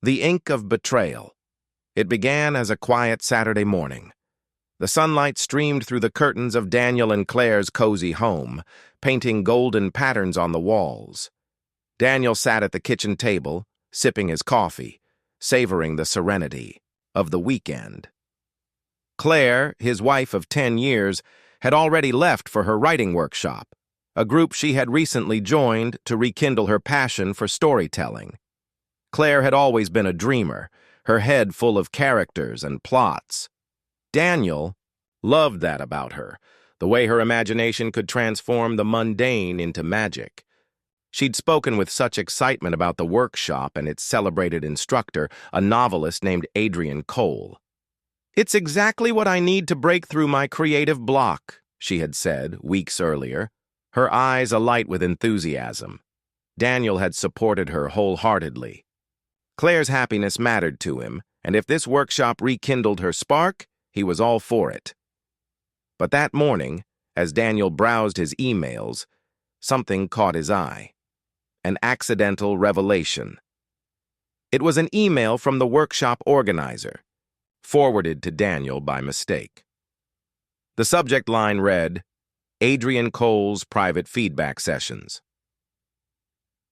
The Ink of Betrayal. It began as a quiet Saturday morning. The sunlight streamed through the curtains of Daniel and Claire's cozy home, painting golden patterns on the walls. Daniel sat at the kitchen table, sipping his coffee, savoring the serenity of the weekend. Claire, his wife of 10 years, had already left for her writing workshop, a group she had recently joined to rekindle her passion for storytelling. Claire had always been a dreamer, her head full of characters and plots. Daniel loved that about her, the way her imagination could transform the mundane into magic. She'd spoken with such excitement about the workshop and its celebrated instructor, a novelist named Adrian Cole. "It's exactly what I need to break through my creative block," she had said weeks earlier, her eyes alight with enthusiasm. Daniel had supported her wholeheartedly. Claire's happiness mattered to him, and if this workshop rekindled her spark, he was all for it. But that morning, as Daniel browsed his emails, something caught his eye. An accidental revelation. It was an email from the workshop organizer, forwarded to Daniel by mistake. The subject line read, "Adrian Cole's private feedback sessions."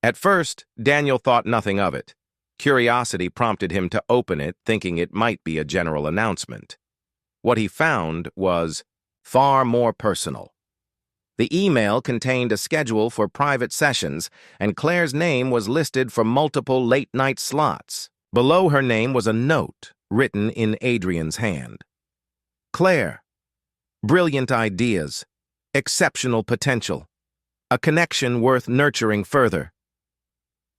At first, Daniel thought nothing of it. Curiosity prompted him to open it, thinking it might be a general announcement. What he found was far more personal. The email contained a schedule for private sessions, and Claire's name was listed for multiple late-night slots. Below her name was a note written in Adrian's hand. "Claire, brilliant ideas, exceptional potential, a connection worth nurturing further."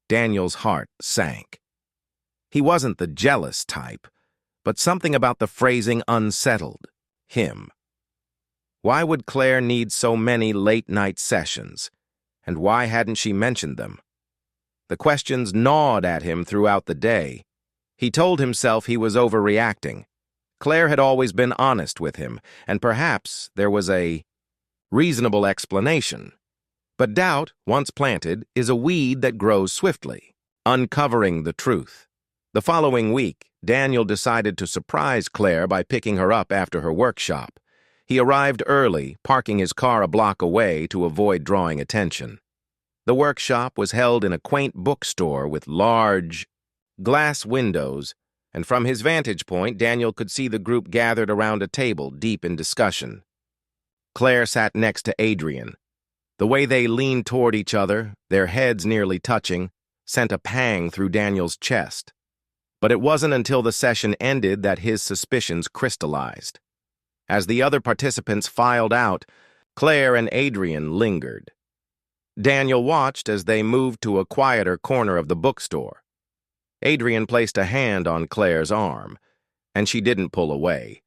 Daniel's heart sank. He wasn't the jealous type, but something about the phrasing unsettled him. Why would Claire need so many late-night sessions, and why hadn't she mentioned them? The questions gnawed at him throughout the day. He told himself he was overreacting. Claire had always been honest with him, and perhaps there was a reasonable explanation. But doubt, once planted, is a weed that grows swiftly, uncovering the truth. The following week, Daniel decided to surprise Claire by picking her up after her workshop. He arrived early, parking his car a block away to avoid drawing attention. The workshop was held in a quaint bookstore with large glass windows, and from his vantage point, Daniel could see the group gathered around a table, deep in discussion. Claire sat next to Adrian. The way they leaned toward each other, their heads nearly touching, sent a pang through Daniel's chest. But it wasn't until the session ended that his suspicions crystallized. As the other participants filed out, Claire and Adrian lingered. Daniel watched as they moved to a quieter corner of the bookstore. Adrian placed a hand on Claire's arm, and she didn't pull away.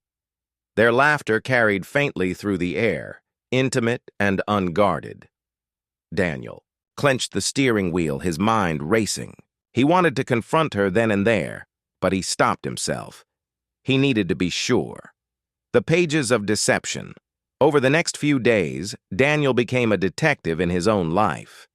Their laughter carried faintly through the air, intimate and unguarded. Daniel clenched the steering wheel, his mind racing. He wanted to confront her then and there, but he stopped himself. He needed to be sure. The pages of deception. Over the next few days, Daniel became a detective in his own life.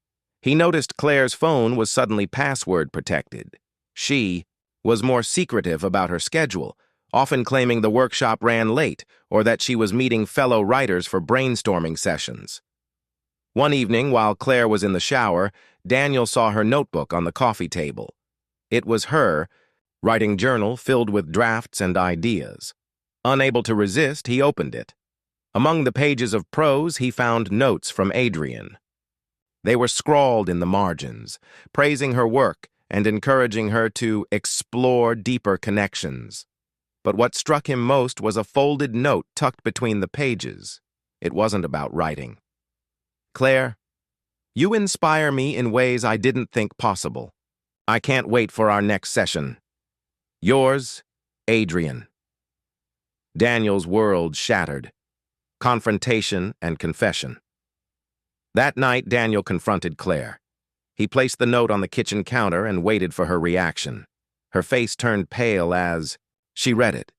He noticed Claire's phone was suddenly password protected. She was more secretive about her schedule, often claiming the workshop ran late or that she was meeting fellow writers for brainstorming sessions. One evening, while Claire was in the shower, Daniel saw her notebook on the coffee table. It was her writing journal filled with drafts and ideas. Unable to resist, he opened it. Among the pages of prose, he found notes from Adrian. They were scrawled in the margins, praising her work and encouraging her to explore deeper connections. But what struck him most was a folded note tucked between the pages. It wasn't about writing. "Claire, you inspire me in ways I didn't think possible. I can't wait for our next session. Yours, Adrian." Daniel's world shattered. Confrontation and confession. That night, Daniel confronted Claire. He placed the note on the kitchen counter and waited for her reaction. Her face turned pale as she read it.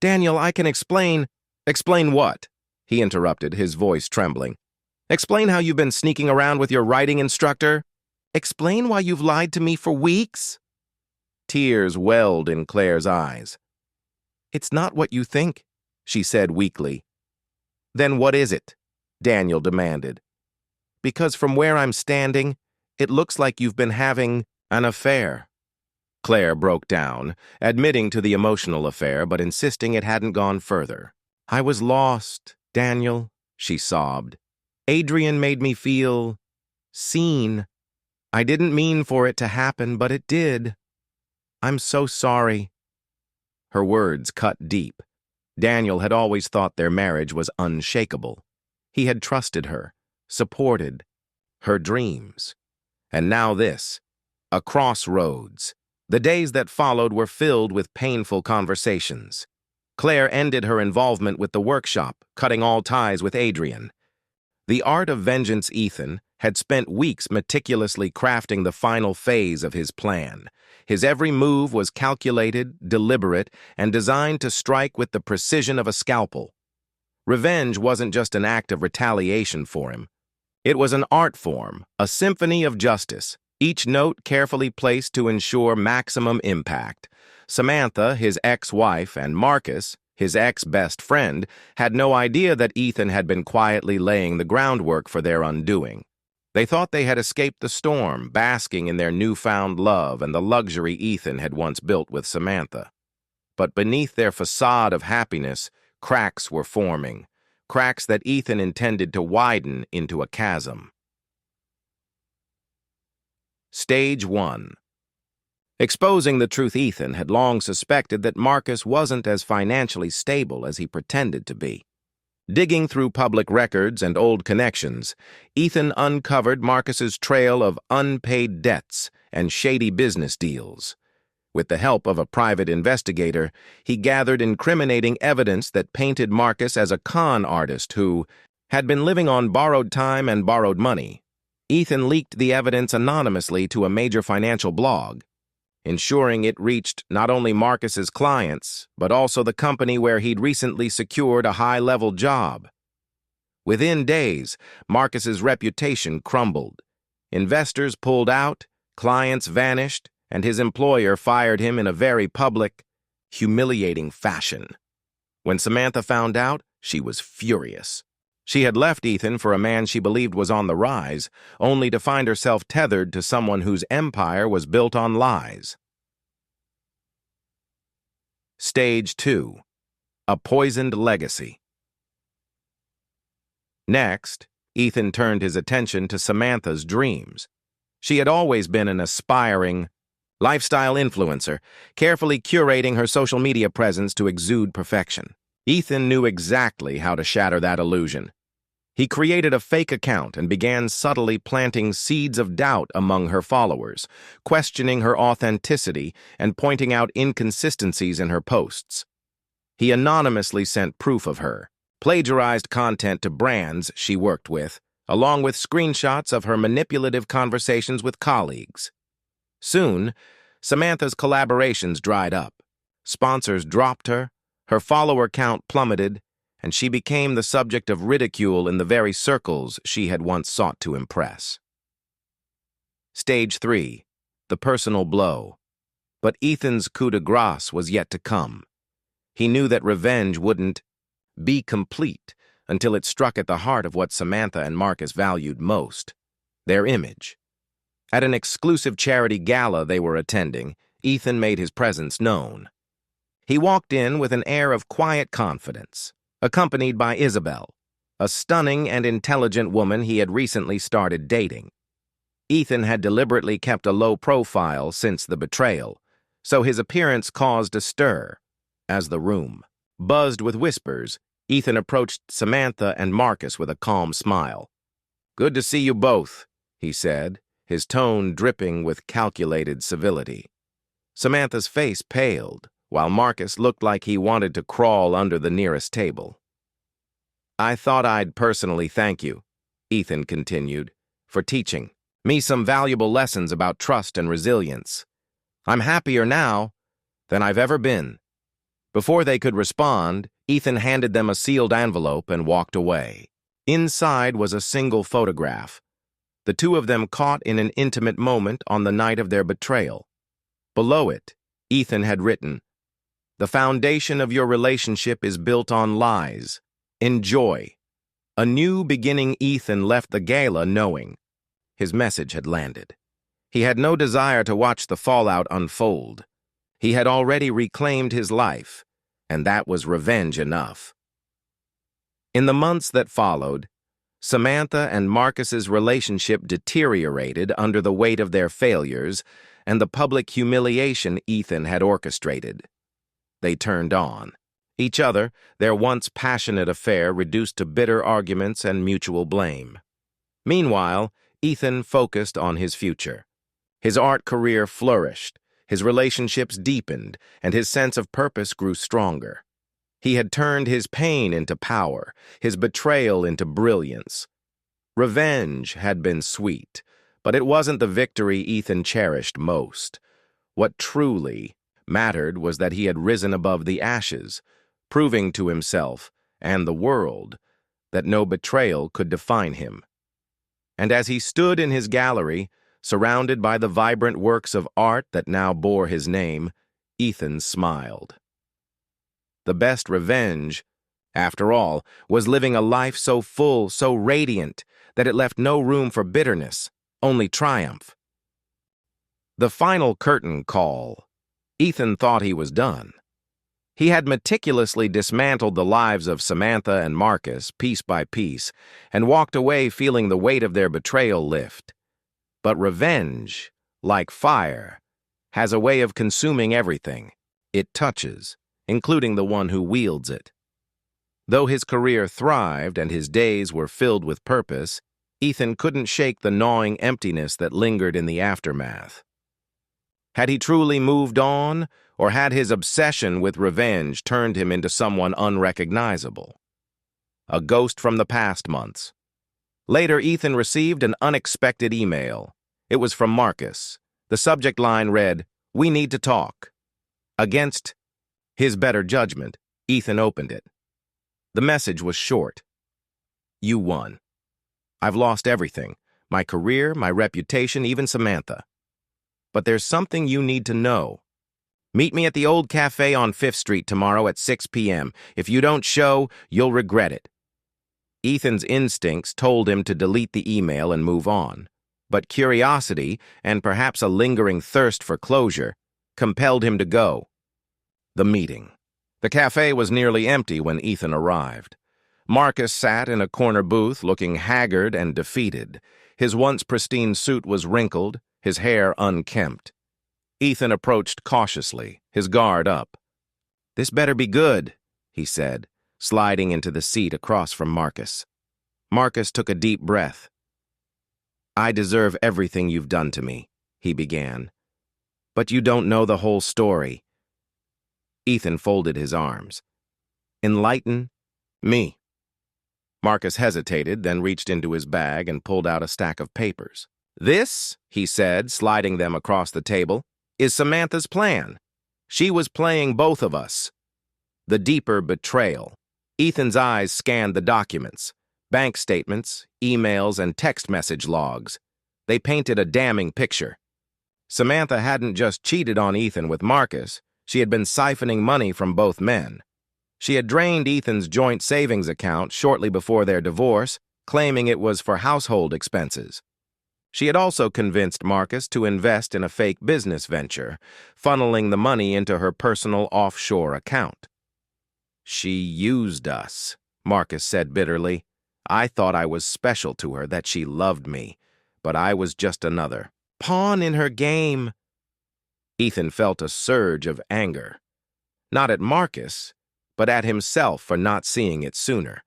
"Daniel, I can explain." "Explain what?" he interrupted, his voice trembling. "Explain how you've been sneaking around with your writing instructor? Explain why you've lied to me for weeks?" Tears welled in Claire's eyes. "It's not what you think," she said weakly. "Then what is it?" Daniel demanded. "Because from where I'm standing, it looks like you've been having an affair." Claire broke down, admitting to the emotional affair but insisting it hadn't gone further. "I was lost, Daniel," she sobbed. "Adrian made me feel seen. I didn't mean for it to happen, but it did. I'm so sorry." Her words cut deep. Daniel had always thought their marriage was unshakable. He had trusted her, supported her dreams. And now this, a crossroads. The days that followed were filled with painful conversations. Claire ended her involvement with the workshop, cutting all ties with Adrian. The Art of Vengeance Ethan had spent weeks meticulously crafting the final phase of his plan. His every move was calculated, deliberate, and designed to strike with the precision of a scalpel. Revenge wasn't just an act of retaliation for him. It was an art form, a symphony of justice, each note carefully placed to ensure maximum impact. Samantha, his ex-wife, and Marcus, his ex-best friend, had no idea that Ethan had been quietly laying the groundwork for their undoing. They thought they had escaped the storm, basking in their newfound love and the luxury Ethan had once built with Samantha. But beneath their facade of happiness, cracks were forming, cracks that Ethan intended to widen into a chasm. Stage 1. Exposing the truth, Ethan had long suspected that Marcus wasn't as financially stable as he pretended to be. Digging through public records and old connections, Ethan uncovered Marcus's trail of unpaid debts and shady business deals. With the help of a private investigator, he gathered incriminating evidence that painted Marcus as a con artist who had been living on borrowed time and borrowed money. Ethan leaked the evidence anonymously to a major financial blog, ensuring it reached not only Marcus's clients, but also the company where he'd recently secured a high-level job. Within days, Marcus's reputation crumbled. Investors pulled out, clients vanished, and his employer fired him in a very public, humiliating fashion. When Samantha found out, she was furious. She had left Ethan for a man she believed was on the rise, only to find herself tethered to someone whose empire was built on lies. Stage 2. A Poisoned Legacy. Next, Ethan turned his attention to Samantha's dreams. She had always been an aspiring lifestyle influencer, carefully curating her social media presence to exude perfection. Ethan knew exactly how to shatter that illusion. He created a fake account and began subtly planting seeds of doubt among her followers, questioning her authenticity and pointing out inconsistencies in her posts. He anonymously sent proof of her, plagiarized content to brands she worked with, along with screenshots of her manipulative conversations with colleagues. Soon, Samantha's collaborations dried up. Sponsors dropped her, her follower count plummeted, and she became the subject of ridicule in the very circles she had once sought to impress. Stage 3. The personal blow. But Ethan's coup de grace was yet to come. He knew that revenge wouldn't be complete until it struck at the heart of what Samantha and Marcus valued most, their image. At an exclusive charity gala they were attending, Ethan made his presence known. He walked in with an air of quiet confidence, accompanied by Isabel, a stunning and intelligent woman he had recently started dating. Ethan had deliberately kept a low profile since the betrayal, so his appearance caused a stir. As the room buzzed with whispers, Ethan approached Samantha and Marcus with a calm smile. "Good to see you both," he said, his tone dripping with calculated civility. Samantha's face paled, while Marcus looked like he wanted to crawl under the nearest table. "I thought I'd personally thank you," Ethan continued, "for teaching me some valuable lessons about trust and resilience. I'm happier now than I've ever been." Before they could respond, Ethan handed them a sealed envelope and walked away. Inside was a single photograph, the two of them caught in an intimate moment on the night of their betrayal. Below it, Ethan had written, "The foundation of your relationship is built on lies. Enjoy." A new beginning. Ethan left the gala knowing his message had landed. He had no desire to watch the fallout unfold. He had already reclaimed his life, and that was revenge enough. In the months that followed, Samantha and Marcus's relationship deteriorated under the weight of their failures and the public humiliation Ethan had orchestrated. They turned on each other, their once passionate affair reduced to bitter arguments and mutual blame. Meanwhile, Ethan focused on his future. His art career flourished, his relationships deepened, and his sense of purpose grew stronger. He had turned his pain into power, his betrayal into brilliance. Revenge had been sweet, but it wasn't the victory Ethan cherished most. What truly mattered was that he had risen above the ashes, proving to himself and the world that no betrayal could define him. And as he stood in his gallery, surrounded by the vibrant works of art that now bore his name, Ethan smiled. The best revenge, after all, was living a life so full, so radiant, that it left no room for bitterness, only triumph. The final curtain call. Ethan thought he was done. He had meticulously dismantled the lives of Samantha and Marcus piece by piece and walked away feeling the weight of their betrayal lift. But revenge, like fire, has a way of consuming everything it touches, including the one who wields it. Though his career thrived and his days were filled with purpose, Ethan couldn't shake the gnawing emptiness that lingered in the aftermath. Had he truly moved on, or had his obsession with revenge turned him into someone unrecognizable? A ghost from the past months. Later, Ethan received an unexpected email. It was from Marcus. The subject line read, "We need to talk." Against his better judgment, Ethan opened it. The message was short. "You won. I've lost everything, my career, my reputation, even Samantha. But there's something you need to know. Meet me at the old cafe on 5th Street tomorrow at 6 p.m. If you don't show, you'll regret it." Ethan's instincts told him to delete the email and move on, but curiosity, and perhaps a lingering thirst for closure, compelled him to go. The meeting. The cafe was nearly empty when Ethan arrived. Marcus sat in a corner booth looking haggard and defeated. His once pristine suit was wrinkled, his hair unkempt. Ethan approached cautiously, his guard up. "This better be good," he said, sliding into the seat across from Marcus. Marcus took a deep breath. "I deserve everything you've done to me," he began. "But you don't know the whole story." Ethan folded his arms. "Enlighten me." Marcus hesitated, then reached into his bag and pulled out a stack of papers. "This," he said, sliding them across the table, "is Samantha's plan. She was playing both of us." The deeper betrayal. Ethan's eyes scanned the documents, bank statements, emails, and text message logs. They painted a damning picture. Samantha hadn't just cheated on Ethan with Marcus, she had been siphoning money from both men. She had drained Ethan's joint savings account shortly before their divorce, claiming it was for household expenses. She had also convinced Marcus to invest in a fake business venture, funneling the money into her personal offshore account. "She used us," Marcus said bitterly. "I thought I was special to her, that she loved me, but I was just another pawn in her game." Ethan felt a surge of anger, not at Marcus, but at himself for not seeing it sooner.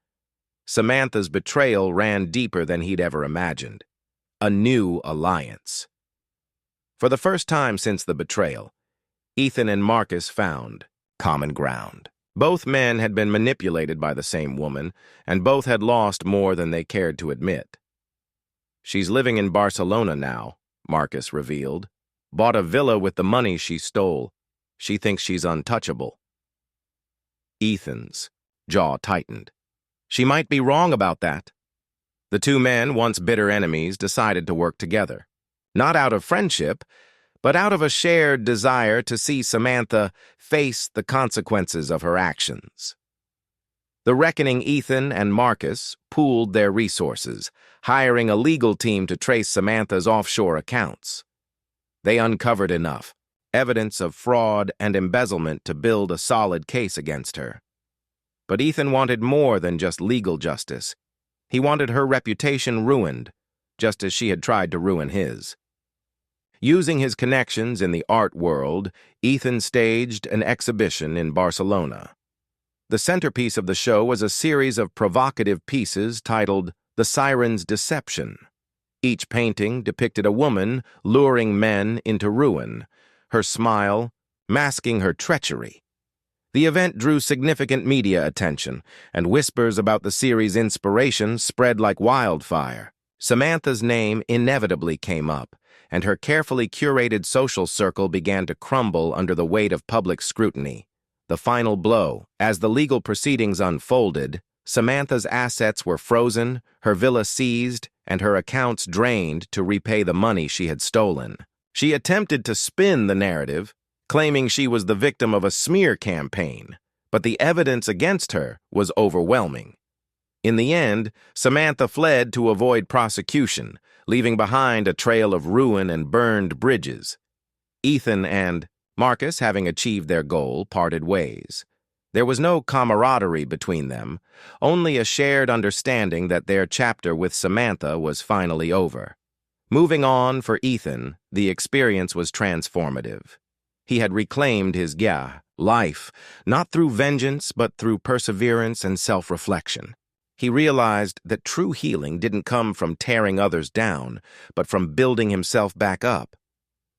Samantha's betrayal ran deeper than he'd ever imagined. A new alliance. For the first time since the betrayal, Ethan and Marcus found common ground. Both men had been manipulated by the same woman, and both had lost more than they cared to admit. "She's living in Barcelona now," Marcus revealed. "Bought a villa with the money she stole. She thinks she's untouchable." Ethan's jaw tightened. She might be wrong about that. The two men, once bitter enemies, decided to work together. Not out of friendship, but out of a shared desire to see Samantha face the consequences of her actions. The reckoning Ethan and Marcus pooled their resources, hiring a legal team to trace Samantha's offshore accounts. They uncovered enough evidence of fraud and embezzlement to build a solid case against her. But Ethan wanted more than just legal justice. He wanted her reputation ruined, just as she had tried to ruin his. Using his connections in the art world, Ethan staged an exhibition in Barcelona. The centerpiece of the show was a series of provocative pieces titled The Siren's Deception. Each painting depicted a woman luring men into ruin, her smile masking her treachery. The event drew significant media attention, and whispers about the series' inspiration spread like wildfire. Samantha's name inevitably came up, and her carefully curated social circle began to crumble under the weight of public scrutiny. The final blow, as the legal proceedings unfolded, Samantha's assets were frozen, her villa seized, and her accounts drained to repay the money she had stolen. She attempted to spin the narrative, claiming she was the victim of a smear campaign, but the evidence against her was overwhelming. In the end, Samantha fled to avoid prosecution, leaving behind a trail of ruin and burned bridges. Ethan and Marcus, having achieved their goal, parted ways. There was no camaraderie between them, only a shared understanding that their chapter with Samantha was finally over. Moving on for Ethan, the experience was transformative. He had reclaimed his life, not through vengeance, but through perseverance and self-reflection. He realized that true healing didn't come from tearing others down, but from building himself back up.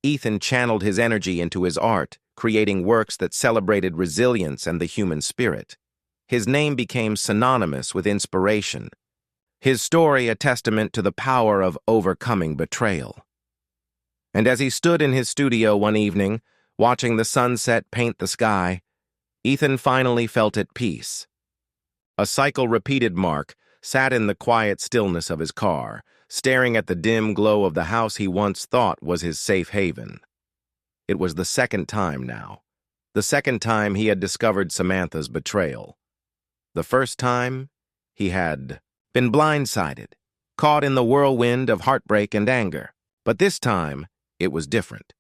Ethan channeled his energy into his art, creating works that celebrated resilience and the human spirit. His name became synonymous with inspiration, his story a testament to the power of overcoming betrayal. And as he stood in his studio one evening, watching the sunset paint the sky, Ethan finally felt at peace. A cycle-repeated Mark sat in the quiet stillness of his car, staring at the dim glow of the house he once thought was his safe haven. It was the second time now. The second time he had discovered Samantha's betrayal. The first time, he had been blindsided, caught in the whirlwind of heartbreak and anger. But this time, it was different.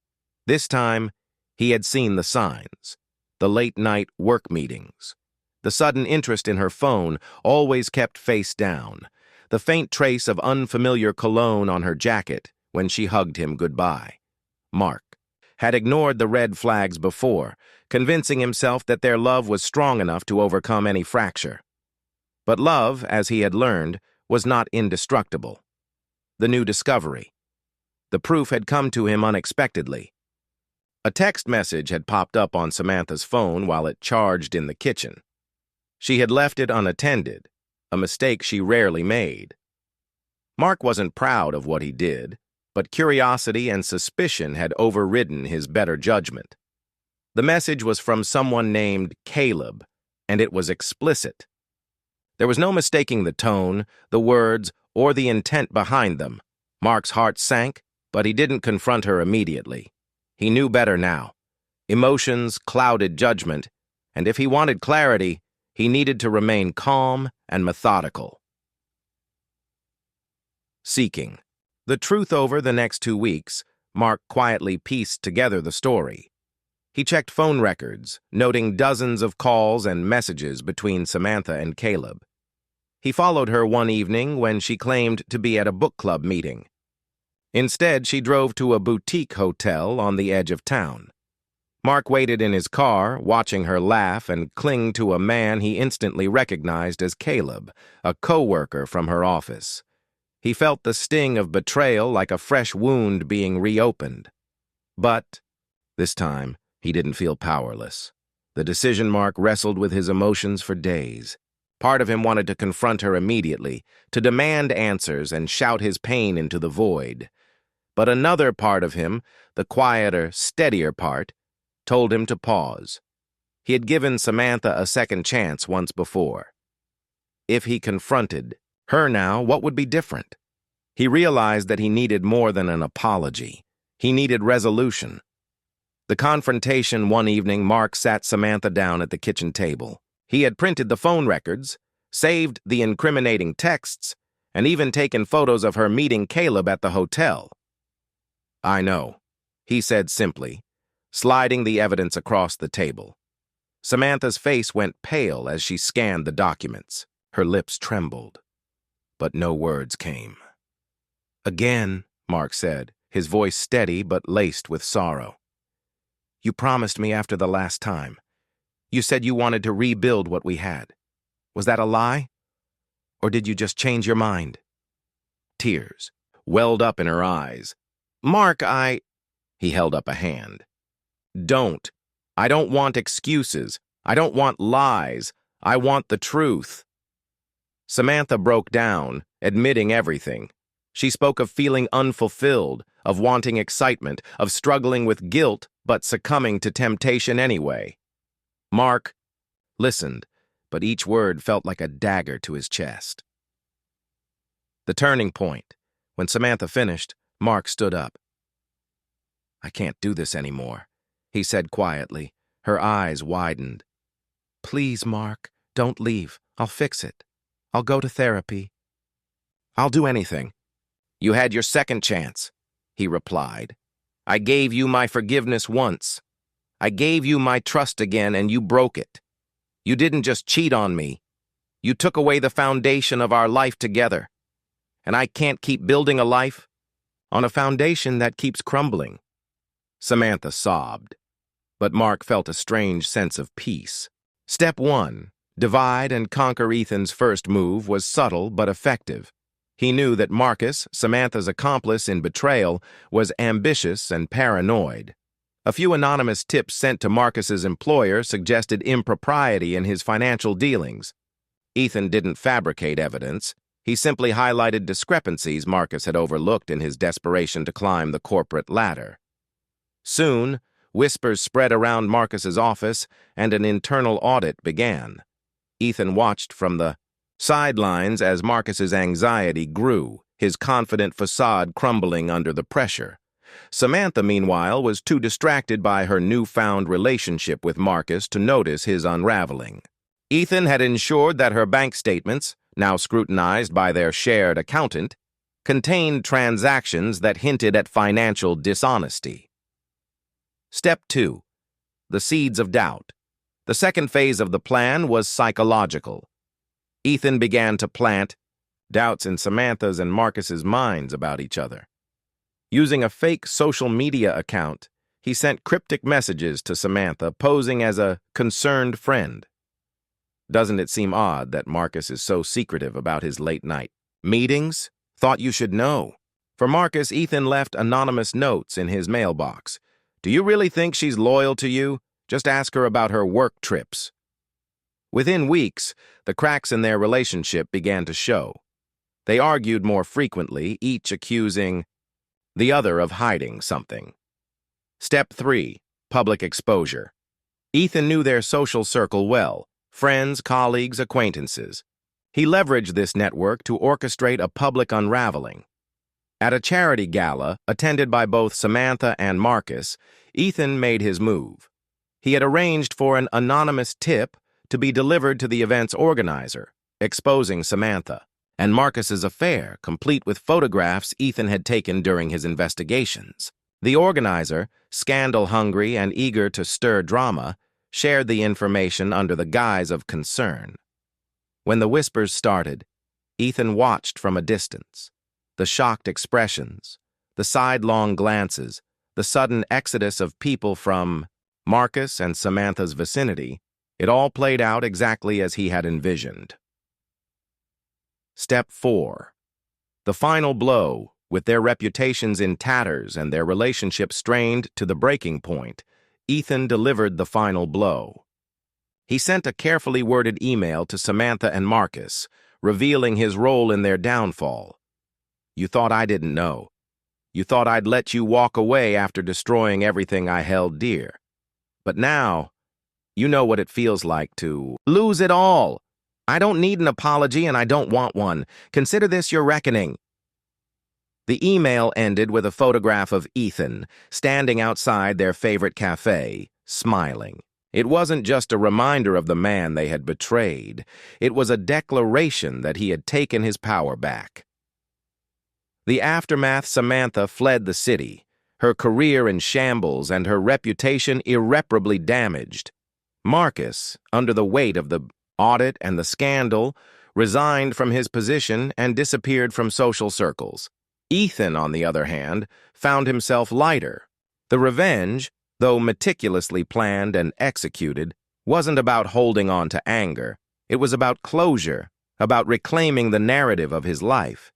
This time, he had seen the signs, the late-night work meetings, the sudden interest in her phone, always kept face down, the faint trace of unfamiliar cologne on her jacket when she hugged him goodbye. Mark had ignored the red flags before, convincing himself that their love was strong enough to overcome any fracture. But love, as he had learned, was not indestructible. The new discovery. The proof had come to him unexpectedly. A text message had popped up on Samantha's phone while it charged in the kitchen. She had left it unattended, a mistake she rarely made. Mark wasn't proud of what he did, but curiosity and suspicion had overridden his better judgment. The message was from someone named Caleb, and it was explicit. There was no mistaking the tone, the words, or the intent behind them. Mark's heart sank, but he didn't confront her immediately. He knew better now. Emotions clouded judgment, and if he wanted clarity, he needed to remain calm and methodical. Seeking the truth over the next 2 weeks, Mark quietly pieced together the story. He checked phone records, noting dozens of calls and messages between Samantha and Caleb. He followed her one evening when she claimed to be at a book club meeting. Instead, she drove to a boutique hotel on the edge of town. Mark waited in his car, watching her laugh and cling to a man he instantly recognized as Caleb, a co-worker from her office. He felt the sting of betrayal like a fresh wound being reopened. But this time, he didn't feel powerless. The decision Mark wrestled with his emotions for days. Part of him wanted to confront her immediately, to demand answers and shout his pain into the void. But another part of him, the quieter, steadier part, told him to pause. He had given Samantha a second chance once before. If he confronted her now, what would be different? He realized that he needed more than an apology. He needed resolution. The confrontation one evening, Mark sat Samantha down at the kitchen table. He had printed the phone records, saved the incriminating texts, and even taken photos of her meeting Caleb at the hotel. "I know," he said simply, sliding the evidence across the table. Samantha's face went pale as she scanned the documents. Her lips trembled, but no words came. "Again," Mark said, his voice steady but laced with sorrow. "You promised me after the last time. You said you wanted to rebuild what we had. Was that a lie? Or did you just change your mind?" Tears welled up in her eyes. "Mark, He held up a hand. "Don't. I don't want excuses. I don't want lies. I want the truth." Samantha broke down, admitting everything. She spoke of feeling unfulfilled, of wanting excitement, of struggling with guilt, but succumbing to temptation anyway. Mark listened, but each word felt like a dagger to his chest. The turning point. When Samantha finished, Mark stood up. "I can't do this anymore," he said quietly. Her eyes widened. "Please, Mark, don't leave. I'll fix it. I'll go to therapy. I'll do anything." "You had your second chance," he replied. "I gave you my forgiveness once. I gave you my trust again, and you broke it. You didn't just cheat on me. You took away the foundation of our life together. And I can't keep building a life on a foundation that keeps crumbling." Samantha sobbed, but Mark felt a strange sense of peace. Step 1, divide and conquer. Ethan's first move was subtle but effective. He knew that Marcus, Samantha's accomplice in betrayal, was ambitious and paranoid. A few anonymous tips sent to Marcus's employer suggested impropriety in his financial dealings. Ethan didn't fabricate evidence. He simply highlighted discrepancies Marcus had overlooked in his desperation to climb the corporate ladder. Soon, whispers spread around Marcus's office, and an internal audit began. Ethan watched from the sidelines as Marcus's anxiety grew, his confident facade crumbling under the pressure. Samantha, meanwhile, was too distracted by her newfound relationship with Marcus to notice his unraveling. Ethan had ensured that her bank statements, now scrutinized by their shared accountant, contained transactions that hinted at financial dishonesty. Step 2. The seeds of doubt. The second phase of the plan was psychological. Ethan began to plant doubts in Samantha's and Marcus's minds about each other. Using a fake social media account, he sent cryptic messages to Samantha, posing as a concerned friend. "Doesn't it seem odd that Marcus is so secretive about his late-night meetings? Thought you should know." For Marcus, Ethan left anonymous notes in his mailbox. "Do you really think she's loyal to you? Just ask her about her work trips." Within weeks, the cracks in their relationship began to show. They argued more frequently, each accusing the other of hiding something. Step 3. Public exposure. Ethan knew their social circle well: friends, colleagues, acquaintances. He leveraged this network to orchestrate a public unraveling. At a charity gala, attended by both Samantha and Marcus, Ethan made his move. He had arranged for an anonymous tip to be delivered to the event's organizer, exposing Samantha and Marcus's affair, complete with photographs Ethan had taken during his investigations. The organizer, scandal-hungry and eager to stir drama, shared the information under the guise of concern. When the whispers started, Ethan watched from a distance. The shocked expressions, the sidelong glances, the sudden exodus of people from Marcus and Samantha's vicinity, it all played out exactly as he had envisioned. Step 4. The final blow. With their reputations in tatters and their relationship strained to the breaking point, Ethan delivered the final blow. He sent a carefully worded email to Samantha and Marcus, revealing his role in their downfall. "You thought I didn't know. You thought I'd let you walk away after destroying everything I held dear. But now, you know what it feels like to lose it all. I don't need an apology and I don't want one. Consider this your reckoning." The email ended with a photograph of Ethan standing outside their favorite cafe, smiling. It wasn't just a reminder of the man they had betrayed. It was a declaration that he had taken his power back. The aftermath, Samantha fled the city, her career in shambles and her reputation irreparably damaged. Marcus, under the weight of the audit and the scandal, resigned from his position and disappeared from social circles. Ethan, on the other hand, found himself lighter. The revenge, though meticulously planned and executed, wasn't about holding on to anger. It was about closure, about reclaiming the narrative of his life.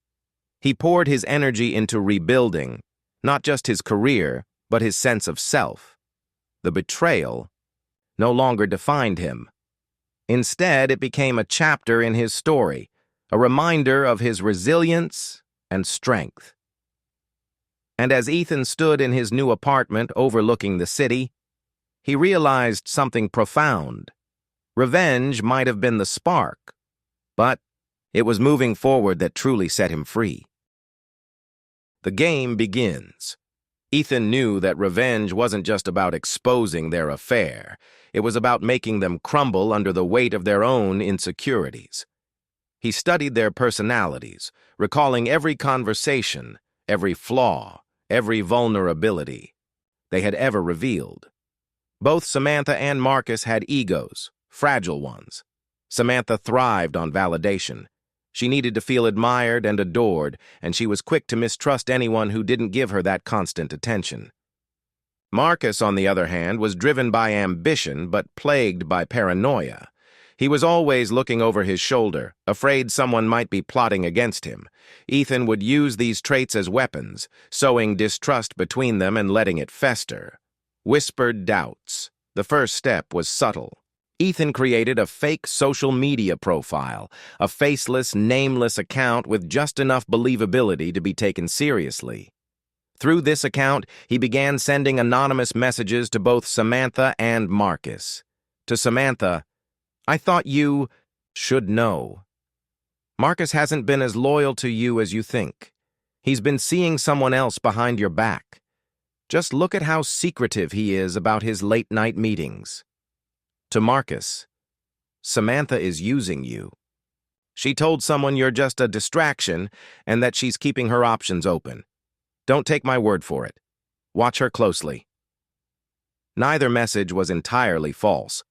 He poured his energy into rebuilding, not just his career, but his sense of self. The betrayal no longer defined him. Instead, it became a chapter in his story, a reminder of his resilience and strength. And as Ethan stood in his new apartment overlooking the city, he realized something profound. Revenge might have been the spark, but it was moving forward that truly set him free. The game begins. Ethan knew that revenge wasn't just about exposing their affair. It was about making them crumble under the weight of their own insecurities. He studied their personalities, recalling every conversation, every flaw, every vulnerability they had ever revealed. Both Samantha and Marcus had egos, fragile ones. Samantha thrived on validation. She needed to feel admired and adored, and she was quick to mistrust anyone who didn't give her that constant attention. Marcus, on the other hand, was driven by ambition but plagued by paranoia. He was always looking over his shoulder, afraid someone might be plotting against him. Ethan would use these traits as weapons, sowing distrust between them and letting it fester. Whispered doubts. The first step was subtle. Ethan created a fake social media profile, a faceless, nameless account with just enough believability to be taken seriously. Through this account, he began sending anonymous messages to both Samantha and Marcus. To Samantha, "I thought you should know. Marcus hasn't been as loyal to you as you think. He's been seeing someone else behind your back. Just look at how secretive he is about his late-night meetings." To Marcus, "Samantha is using you. She told someone you're just a distraction and that she's keeping her options open. Don't take my word for it. Watch her closely." Neither message was entirely false.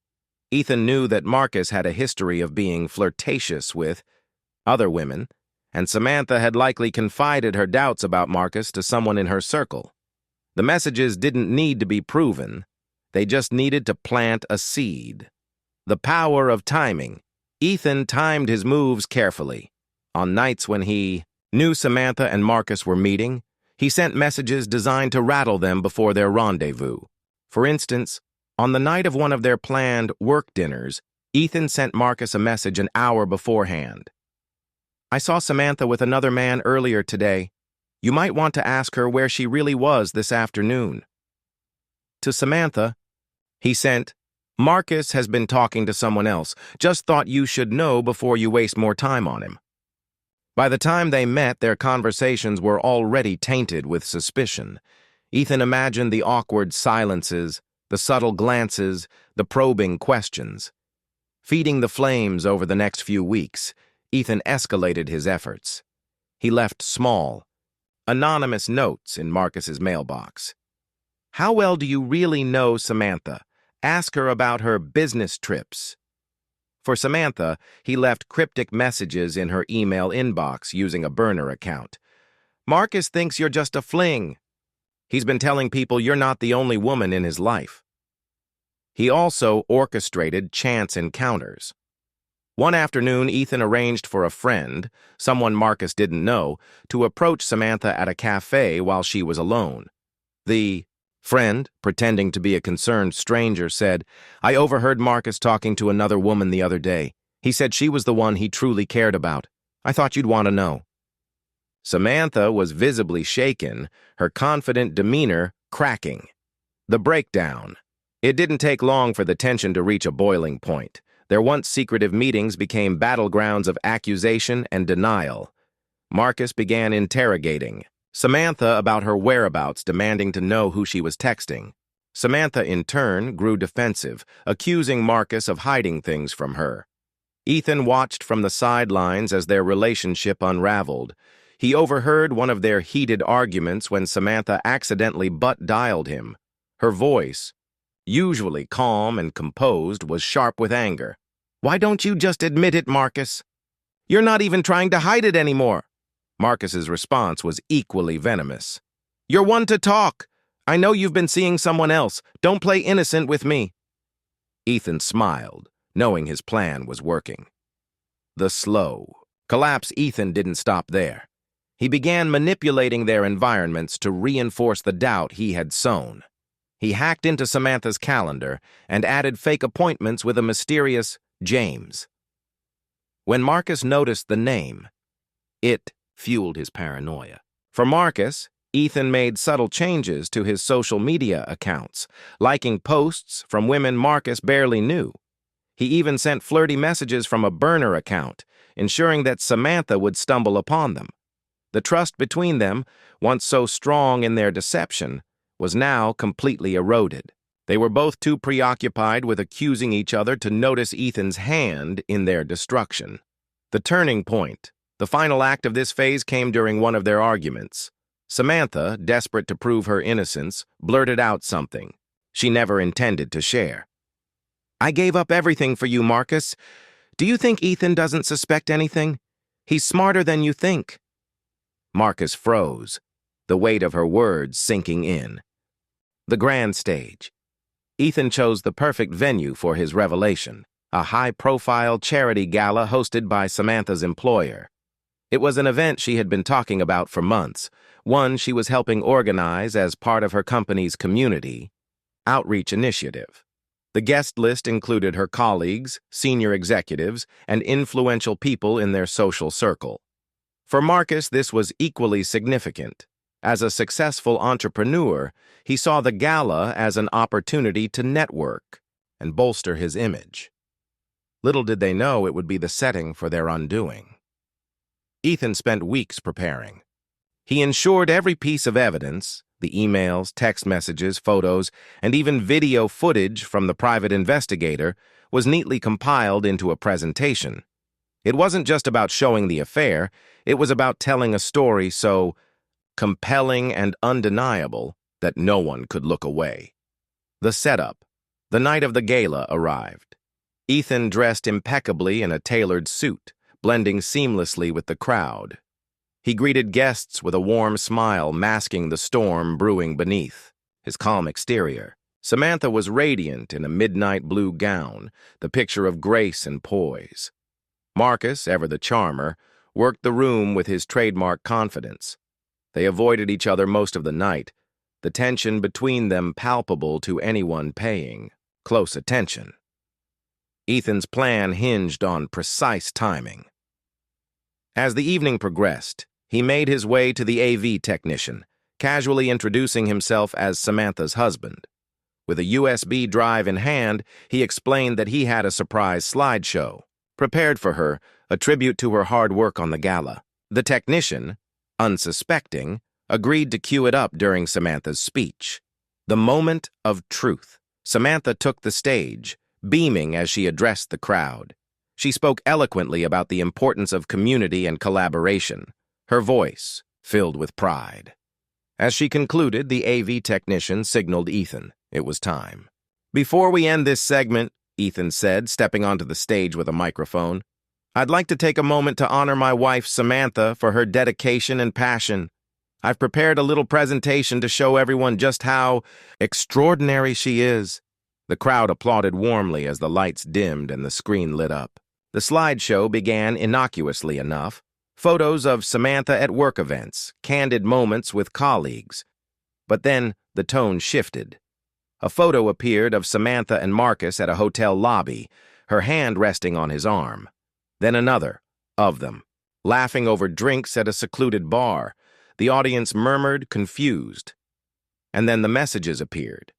Ethan knew that Marcus had a history of being flirtatious with other women, and Samantha had likely confided her doubts about Marcus to someone in her circle. The messages didn't need to be proven. They just needed to plant a seed. The power of timing. Ethan timed his moves carefully. On nights when he knew Samantha and Marcus were meeting, he sent messages designed to rattle them before their rendezvous. For instance, on the night of one of their planned work dinners, Ethan sent Marcus a message an hour beforehand. "I saw Samantha with another man earlier today. You might want to ask her where she really was this afternoon." To Samantha, he sent, "Marcus has been talking to someone else. Just thought you should know before you waste more time on him." By the time they met, their conversations were already tainted with suspicion. Ethan imagined the awkward silences, the subtle glances, the probing questions. Feeding the flames over the next few weeks, Ethan escalated his efforts. He left small, anonymous notes in Marcus's mailbox. "How well do you really know Samantha? Ask her about her business trips." For Samantha, he left cryptic messages in her email inbox using a burner account. "Marcus thinks you're just a fling. He's been telling people you're not the only woman in his life." He also orchestrated chance encounters. One afternoon, Ethan arranged for a friend, someone Marcus didn't know, to approach Samantha at a cafe while she was alone. The friend, pretending to be a concerned stranger, said, "I overheard Marcus talking to another woman the other day. He said she was the one he truly cared about. I thought you'd want to know." Samantha was visibly shaken, her confident demeanor cracking. The breakdown. It didn't take long for the tension to reach a boiling point. Their once secretive meetings became battlegrounds of accusation and denial. Marcus began interrogating Samantha about her whereabouts, demanding to know who she was texting. Samantha, in turn, grew defensive, accusing Marcus of hiding things from her. Ethan watched from the sidelines as their relationship unraveled. He overheard one of their heated arguments when Samantha accidentally butt-dialed him. Her voice, usually calm and composed, was sharp with anger. "Why don't you just admit it, Marcus? You're not even trying to hide it anymore." Marcus's response was equally venomous. "You're one to talk. I know you've been seeing someone else. Don't play innocent with me." Ethan smiled, knowing his plan was working. The slow collapse. Ethan didn't stop there. He began manipulating their environments to reinforce the doubt he had sown. He hacked into Samantha's calendar and added fake appointments with a mysterious James. When Marcus noticed the name, it fueled his paranoia. For Marcus, Ethan made subtle changes to his social media accounts, liking posts from women Marcus barely knew. He even sent flirty messages from a burner account, ensuring that Samantha would stumble upon them. The trust between them, once so strong in their deception, was now completely eroded. They were both too preoccupied with accusing each other to notice Ethan's hand in their destruction. The turning point, the final act of this phase, came during one of their arguments. Samantha, desperate to prove her innocence, blurted out something she never intended to share. "I gave up everything for you, Marcus. Do you think Ethan doesn't suspect anything? He's smarter than you think." Marcus froze, the weight of her words sinking in. The grand stage. Ethan chose the perfect venue for his revelation, a high-profile charity gala hosted by Samantha's employer. It was an event she had been talking about for months, one she was helping organize as part of her company's community outreach initiative. The guest list included her colleagues, senior executives, and influential people in their social circle. For Marcus, this was equally significant. As a successful entrepreneur, he saw the gala as an opportunity to network and bolster his image. Little did they know it would be the setting for their undoing. Ethan spent weeks preparing. He ensured every piece of evidence, the emails, text messages, photos, and even video footage from the private investigator, was neatly compiled into a presentation. It wasn't just about showing the affair, it was about telling a story so compelling and undeniable that no one could look away. The setup. The night of the gala arrived. Ethan dressed impeccably in a tailored suit, blending seamlessly with the crowd. He greeted guests with a warm smile, masking the storm brewing beneath his calm exterior. Samantha was radiant in a midnight blue gown, the picture of grace and poise. Marcus, ever the charmer, worked the room with his trademark confidence. They avoided each other most of the night, the tension between them palpable to anyone paying close attention. Ethan's plan hinged on precise timing. As the evening progressed, he made his way to the AV technician, casually introducing himself as Samantha's husband. With a USB drive in hand, he explained that he had a surprise slideshow prepared for her, a tribute to her hard work on the gala. The technician, unsuspecting, agreed to cue it up during Samantha's speech. The moment of truth. Samantha took the stage, beaming as she addressed the crowd. She spoke eloquently about the importance of community and collaboration, her voice filled with pride. As she concluded, the AV technician signaled Ethan it was time. "Before we end this segment," Ethan said, stepping onto the stage with a microphone, "I'd like to take a moment to honor my wife, Samantha, for her dedication and passion. I've prepared a little presentation to show everyone just how extraordinary she is." The crowd applauded warmly as the lights dimmed and the screen lit up. The slideshow began innocuously enough. Photos of Samantha at work events, candid moments with colleagues. But then the tone shifted. A photo appeared of Samantha and Marcus at a hotel lobby, her hand resting on his arm. Then another of them, laughing over drinks at a secluded bar. The audience murmured, confused. And then the messages appeared.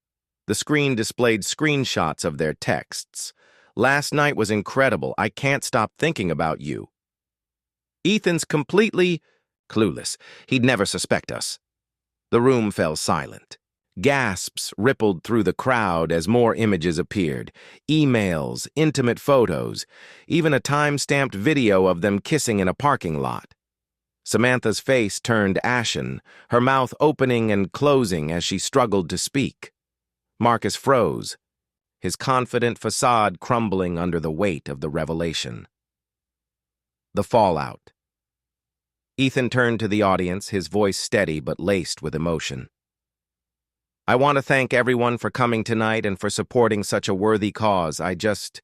The screen displayed screenshots of their texts. "Last night was incredible. I can't stop thinking about you." Ethan's completely Clueless. He'd never suspect us. The room fell silent. Gasps rippled through the crowd as more images appeared. Emails, intimate photos, even a time-stamped video of them kissing in a parking lot. Samantha's face turned ashen, her mouth opening and closing as she struggled to speak. Marcus froze, his confident facade crumbling under the weight of the revelation. The fallout. Ethan turned to the audience, his voice steady but laced with emotion. I want to thank everyone for coming tonight and for supporting such a worthy cause. I just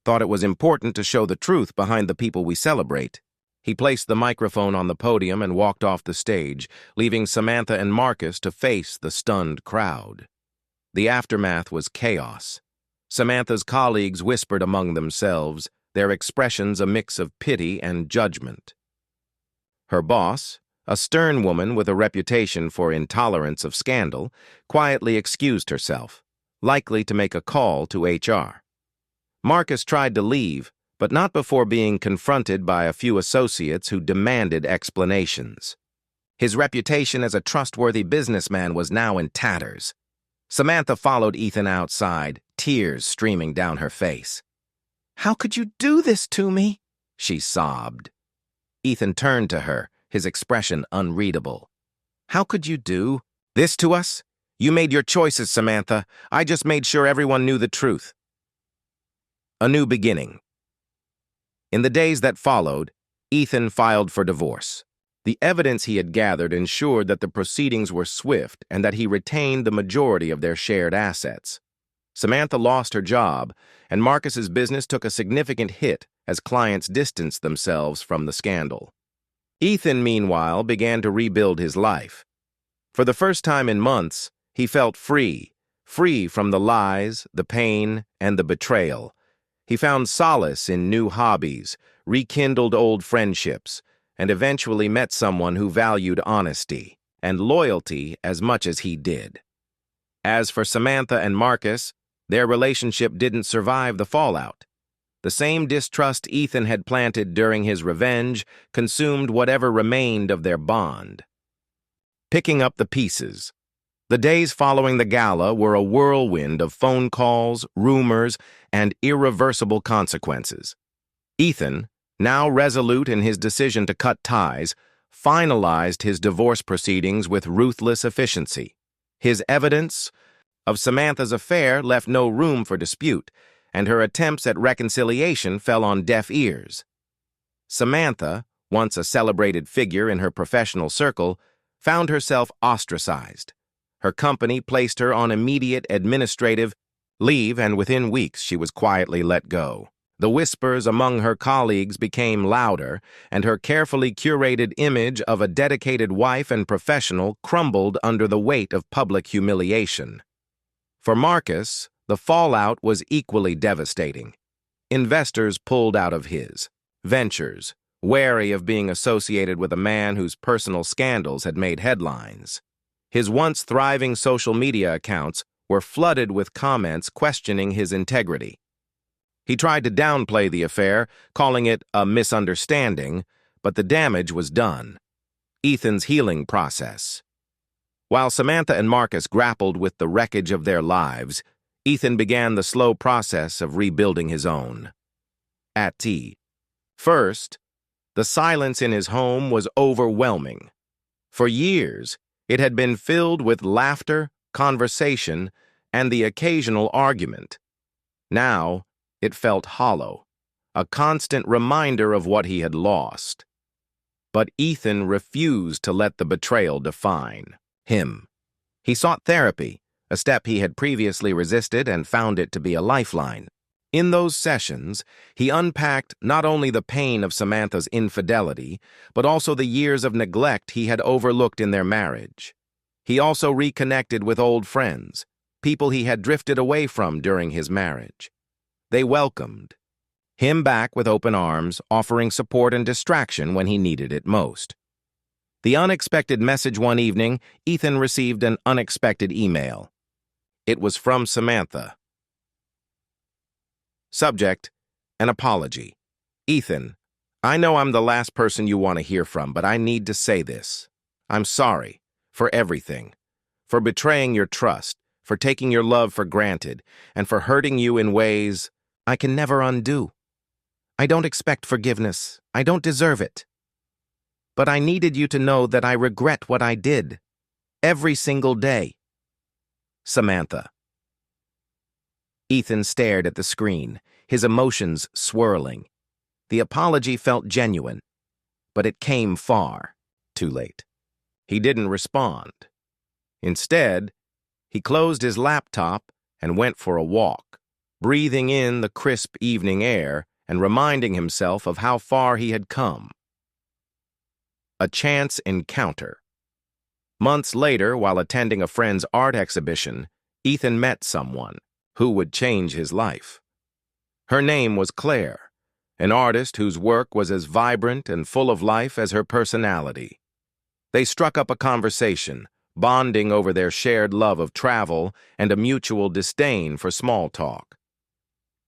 thought it was important to show the truth behind the people we celebrate. He placed the microphone on the podium and walked off the stage, leaving Samantha and Marcus to face the stunned crowd. The aftermath was chaos. Samantha's colleagues whispered among themselves, their expressions a mix of pity and judgment. Her boss, a stern woman with a reputation for intolerance of scandal, quietly excused herself, likely to make a call to HR. Marcus tried to leave, but not before being confronted by a few associates who demanded explanations. His reputation as a trustworthy businessman was now in tatters. Samantha followed Ethan outside, tears streaming down her face. "How could you do this to me?" she sobbed. Ethan turned to her, his expression unreadable. "How could you do this to us? You made your choices, Samantha. I just made sure everyone knew the truth." A new beginning. In the days that followed, Ethan filed for divorce. The evidence he had gathered ensured that the proceedings were swift and that he retained the majority of their shared assets. Samantha lost her job, and Marcus's business took a significant hit as clients distanced themselves from the scandal. Ethan, meanwhile, began to rebuild his life. For the first time in months, he felt free from the lies, the pain, and the betrayal. He found solace in new hobbies, rekindled old friendships, and eventually met someone who valued honesty and loyalty as much as he did. As for Samantha and Marcus, their relationship didn't survive the fallout. The same distrust Ethan had planted during his revenge consumed whatever remained of their bond. Picking up the pieces. The days following the gala were a whirlwind of phone calls, rumors, and irreversible consequences. Ethan, now resolute in his decision to cut ties, finalized his divorce proceedings with ruthless efficiency. His evidence of Samantha's affair left no room for dispute, and her attempts at reconciliation fell on deaf ears. Samantha, once a celebrated figure in her professional circle, found herself ostracized. Her company placed her on immediate administrative leave, and within weeks she was quietly let go. The whispers among her colleagues became louder, and her carefully curated image of a dedicated wife and professional crumbled under the weight of public humiliation. For Marcus, the fallout was equally devastating. Investors pulled out of his ventures, wary of being associated with a man whose personal scandals had made headlines. His once thriving social media accounts were flooded with comments questioning his integrity. He tried to downplay the affair, calling it a misunderstanding, but the damage was done. Ethan's healing process. While Samantha and Marcus grappled with the wreckage of their lives, Ethan began the slow process of rebuilding his own. At tea. First, the silence in his home was overwhelming. For years, it had been filled with laughter, conversation, and the occasional argument. Now, it felt hollow, a constant reminder of what he had lost. But Ethan refused to let the betrayal define him. He sought therapy, a step he had previously resisted, and found it to be a lifeline. In those sessions, he unpacked not only the pain of Samantha's infidelity, but also the years of neglect he had overlooked in their marriage. He also reconnected with old friends, people he had drifted away from during his marriage. They welcomed him back with open arms, offering support and distraction when he needed it most. The unexpected message one evening, Ethan received an unexpected email. It was from Samantha. Subject, an apology. Ethan, I know I'm the last person you want to hear from, but I need to say this. I'm sorry for everything, for betraying your trust, for taking your love for granted, and for hurting you in ways I can never undo. I don't expect forgiveness. I don't deserve it. But I needed you to know that I regret what I did. Every single day. Samantha. Ethan stared at the screen, his emotions swirling. The apology felt genuine, but it came far too late. He didn't respond. Instead, he closed his laptop and went for a walk, breathing in the crisp evening air and reminding himself of how far he had come. A chance encounter. Months later, while attending a friend's art exhibition, Ethan met someone who would change his life. Her name was Claire, an artist whose work was as vibrant and full of life as her personality. They struck up a conversation, bonding over their shared love of travel and a mutual disdain for small talk.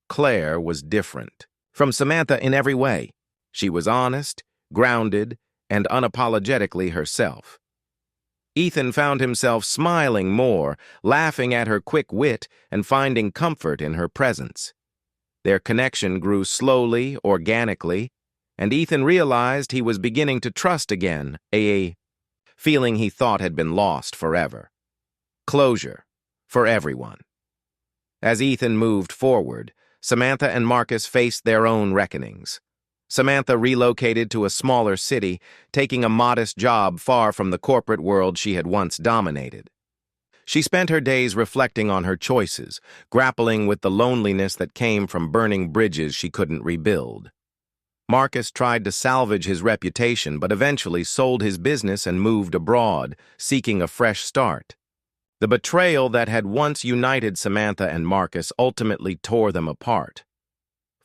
Claire was different from Samantha in every way. She was honest, grounded, and unapologetically herself. Ethan found himself smiling more, laughing at her quick wit, and finding comfort in her presence. Their connection grew slowly, organically, and Ethan realized he was beginning to trust again, a feeling he thought had been lost forever. Closure for everyone. As Ethan moved forward, Samantha and Marcus faced their own reckonings. Samantha relocated to a smaller city, taking a modest job far from the corporate world she had once dominated. She spent her days reflecting on her choices, grappling with the loneliness that came from burning bridges she couldn't rebuild. Marcus tried to salvage his reputation, but eventually sold his business and moved abroad, seeking a fresh start. The betrayal that had once united Samantha and Marcus ultimately tore them apart.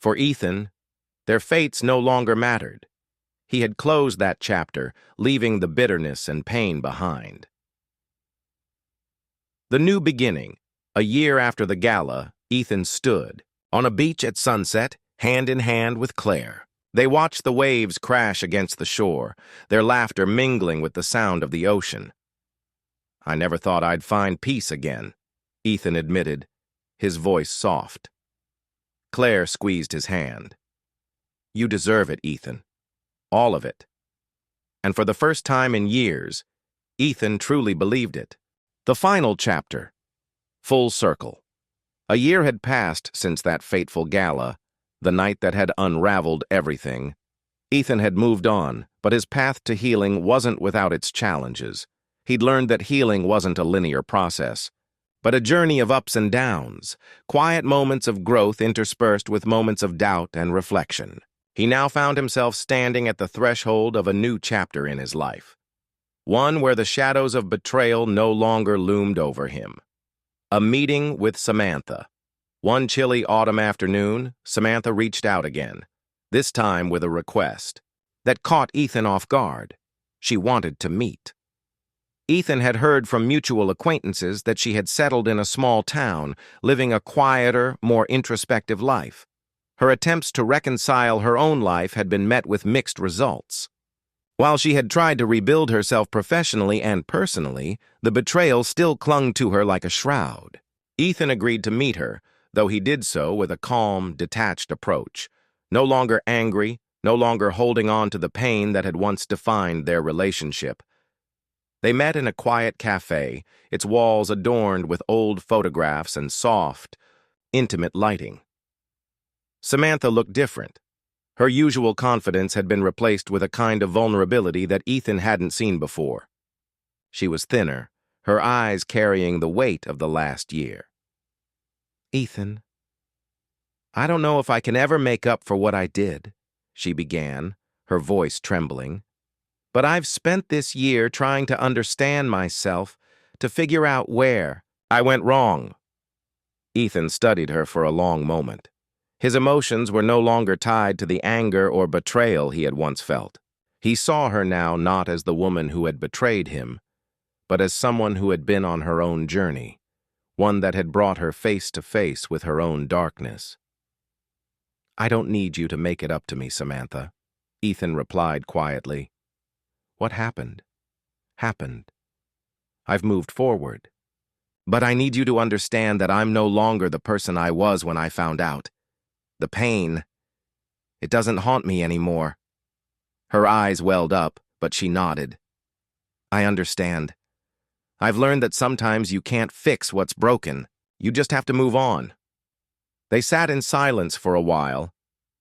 For Ethan, their fates no longer mattered. He had closed that chapter, leaving the bitterness and pain behind. The new beginning. A year after the gala, Ethan stood on a beach at sunset, hand in hand with Claire. They watched the waves crash against the shore, their laughter mingling with the sound of the ocean. "I never thought I'd find peace again," Ethan admitted, his voice soft. Claire squeezed his hand. "You deserve it, Ethan. All of it." And for the first time in years, Ethan truly believed it. The final chapter. Full circle. A year had passed since that fateful gala, the night that had unraveled everything. Ethan had moved on, but his path to healing wasn't without its challenges. He'd learned that healing wasn't a linear process, but a journey of ups and downs, quiet moments of growth interspersed with moments of doubt and reflection. He now found himself standing at the threshold of a new chapter in his life, one where the shadows of betrayal no longer loomed over him. A meeting with Samantha. One chilly autumn afternoon, Samantha reached out again, this time with a request that caught Ethan off guard. She wanted to meet. Ethan had heard from mutual acquaintances that she had settled in a small town, living a quieter, more introspective life. Her attempts to reconcile her own life had been met with mixed results. While she had tried to rebuild herself professionally and personally, the betrayal still clung to her like a shroud. Ethan agreed to meet her, though he did so with a calm, detached approach, no longer angry, no longer holding on to the pain that had once defined their relationship. They met in a quiet cafe, its walls adorned with old photographs and soft, intimate lighting. Samantha looked different. Her usual confidence had been replaced with a kind of vulnerability that Ethan hadn't seen before. She was thinner, her eyes carrying the weight of the last year. "Ethan, I don't know if I can ever make up for what I did," she began, her voice trembling. "But I've spent this year trying to understand myself, to figure out where I went wrong." Ethan studied her for a long moment. His emotions were no longer tied to the anger or betrayal he had once felt. He saw her now not as the woman who had betrayed him, but as someone who had been on her own journey, one that had brought her face to face with her own darkness. "I don't need you to make it up to me, Samantha. Ethan replied quietly. What happened? Happened. I've moved forward. But I need you to understand that I'm no longer the person I was when I found out. The pain, it doesn't haunt me anymore. Her eyes welled up, but she nodded. I understand. I've learned that sometimes you can't fix what's broken. You just have to move on. They sat in silence for a while,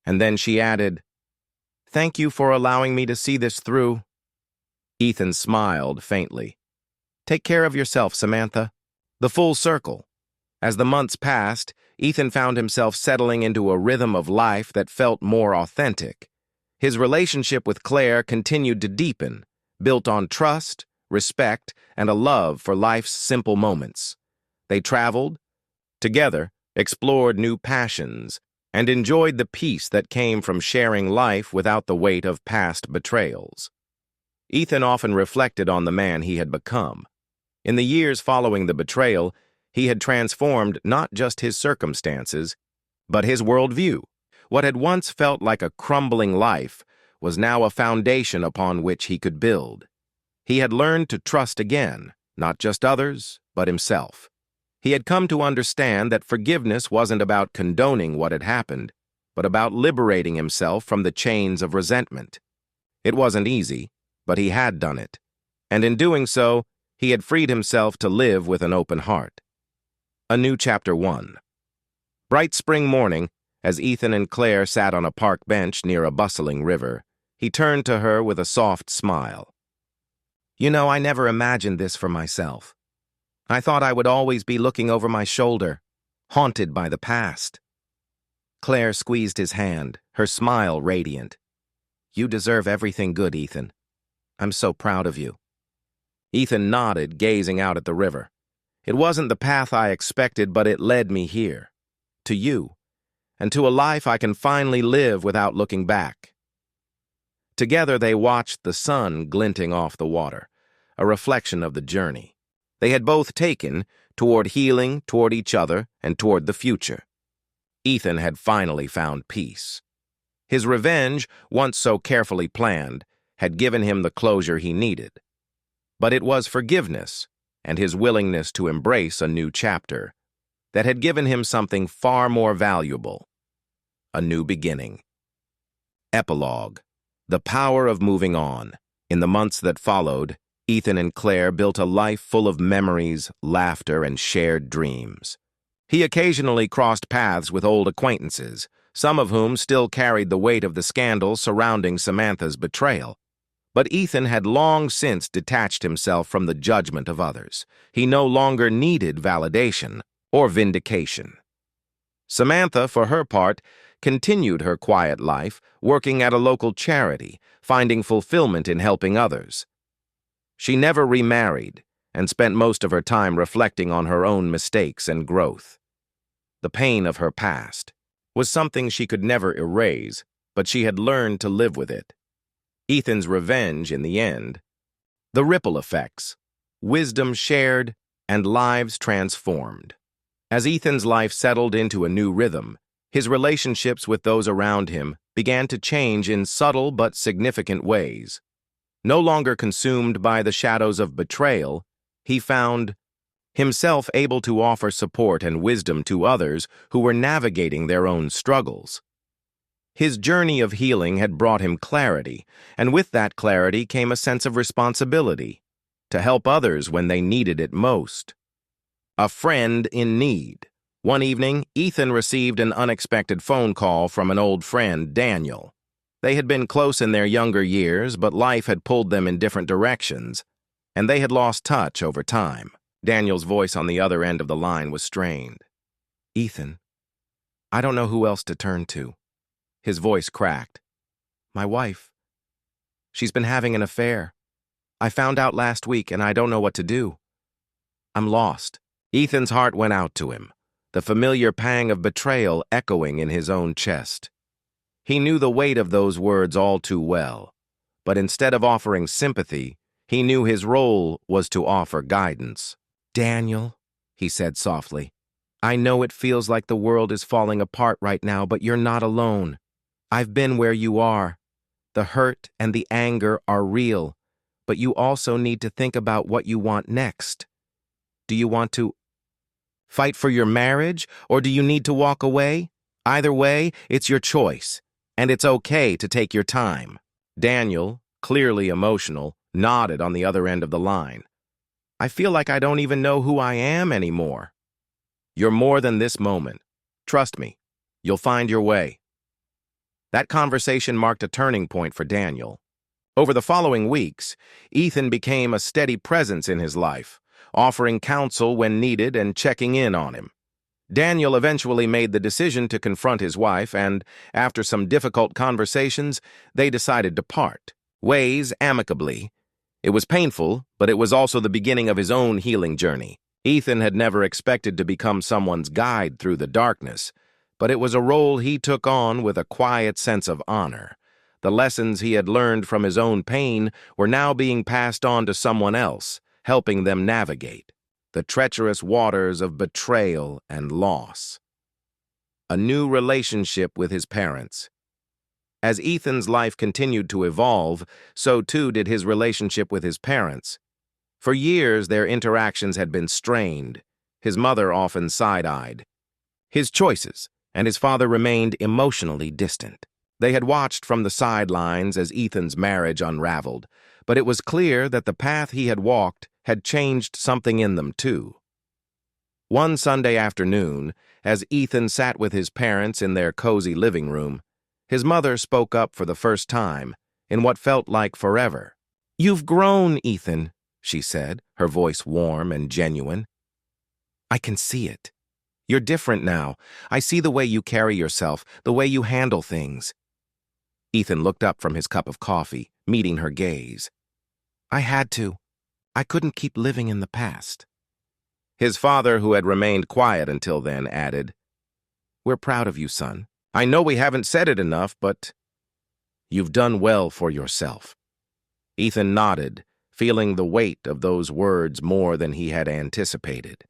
and then she added, Thank you for allowing me to see this through. Ethan smiled faintly. Take care of yourself, Samantha. The full circle. As the months passed, Ethan found himself settling into a rhythm of life that felt more authentic. His relationship with Claire continued to deepen, built on trust, respect, and a love for life's simple moments. They traveled, together, explored new passions, and enjoyed the peace that came from sharing life without the weight of past betrayals. Ethan often reflected on the man he had become. In the years following the betrayal, he had transformed not just his circumstances, but his worldview. What had once felt like a crumbling life was now a foundation upon which he could build. He had learned to trust again, not just others, but himself. He had come to understand that forgiveness wasn't about condoning what had happened, but about liberating himself from the chains of resentment. It wasn't easy, but he had done it, and in doing so, he had freed himself to live with an open heart. A new chapter 1. Bright spring morning, as Ethan and Claire sat on a park bench near a bustling river, he turned to her with a soft smile. You know, I never imagined this for myself. I thought I would always be looking over my shoulder, haunted by the past. Claire squeezed his hand, her smile radiant. You deserve everything good, Ethan. I'm so proud of you. Ethan nodded, gazing out at the river. It wasn't the path I expected, but it led me here. To you, and to a life I can finally live without looking back. Together they watched the sun glinting off the water, a reflection of the journey they had both taken toward healing, toward each other, and toward the future. Ethan had finally found peace. His revenge, once so carefully planned, had given him the closure he needed. But it was forgiveness and his willingness to embrace a new chapter that had given him something far more valuable, a new beginning. Epilogue. The power of moving on. In the months that followed, Ethan and Claire built a life full of memories, laughter, and shared dreams. He occasionally crossed paths with old acquaintances, some of whom still carried the weight of the scandal surrounding Samantha's betrayal. But Ethan had long since detached himself from the judgment of others. He no longer needed validation or vindication. Samantha, for her part, continued her quiet life, working at a local charity, finding fulfillment in helping others. She never remarried and spent most of her time reflecting on her own mistakes and growth. The pain of her past was something she could never erase, but she had learned to live with it. Ethan's revenge, in the end, the ripple effects, wisdom shared, and lives transformed. As Ethan's life settled into a new rhythm, his relationships with those around him began to change in subtle but significant ways. No longer consumed by the shadows of betrayal, he found himself able to offer support and wisdom to others who were navigating their own struggles. His journey of healing had brought him clarity, and with that clarity came a sense of responsibility to help others when they needed it most. A friend in need. One evening, Ethan received an unexpected phone call from an old friend, Daniel. They had been close in their younger years, but life had pulled them in different directions, and they had lost touch over time. Daniel's voice on the other end of the line was strained. Ethan, I don't know who else to turn to. His voice cracked. My wife. She's been having an affair. I found out last week, and I don't know what to do. I'm lost. Ethan's heart went out to him, the familiar pang of betrayal echoing in his own chest. He knew the weight of those words all too well, but instead of offering sympathy, he knew his role was to offer guidance. Daniel, he said softly, I know it feels like the world is falling apart right now, but you're not alone. I've been where you are. The hurt and the anger are real, but you also need to think about what you want next. Do you want to fight for your marriage, or do you need to walk away? Either way, it's your choice, and it's okay to take your time. Daniel, clearly emotional, nodded on the other end of the line. I feel like I don't even know who I am anymore. You're more than this moment. Trust me, you'll find your way. That conversation marked a turning point for Daniel. Over the following weeks, Ethan became a steady presence in his life, offering counsel when needed and checking in on him. Daniel eventually made the decision to confront his wife, and, after some difficult conversations, they decided to part ways amicably. It was painful, but it was also the beginning of his own healing journey. Ethan had never expected to become someone's guide through the darkness, but it was a role he took on with a quiet sense of honor. The lessons he had learned from his own pain were now being passed on to someone else, helping them navigate the treacherous waters of betrayal and loss. A new relationship with his parents. As Ethan's life continued to evolve, so too did his relationship with his parents. For years, their interactions had been strained, his mother often side-eyed his choices, and his father remained emotionally distant. They had watched from the sidelines as Ethan's marriage unraveled, but it was clear that the path he had walked had changed something in them too. One Sunday afternoon, as Ethan sat with his parents in their cozy living room, his mother spoke up for the first time, in what felt like forever. "You've grown, Ethan," she said, her voice warm and genuine. "I can see it. You're different now. I see the way you carry yourself, the way you handle things." Ethan looked up from his cup of coffee, meeting her gaze. "I had to. I couldn't keep living in the past." His father, who had remained quiet until then, added, "We're proud of you, son. I know we haven't said it enough, but you've done well for yourself." Ethan nodded, feeling the weight of those words more than he had anticipated.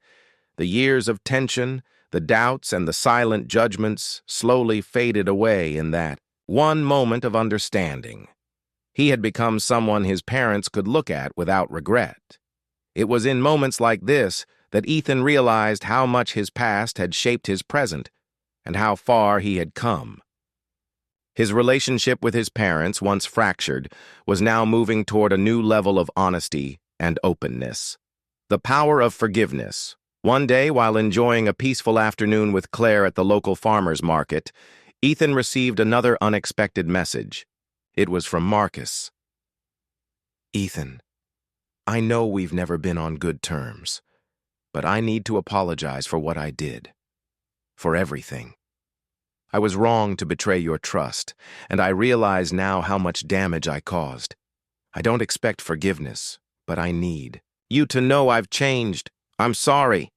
The years of tension, the doubts, and the silent judgments slowly faded away in that one moment of understanding. He had become someone his parents could look at without regret. It was in moments like this that Ethan realized how much his past had shaped his present and how far he had come. His relationship with his parents, once fractured, was now moving toward a new level of honesty and openness. The power of forgiveness. One day, while enjoying a peaceful afternoon with Claire at the local farmer's market, Ethan received another unexpected message. It was from Marcus. "Ethan, I know we've never been on good terms, but I need to apologize for what I did. For everything. I was wrong to betray your trust, and I realize now how much damage I caused. I don't expect forgiveness, but I need you to know I've changed. I'm sorry."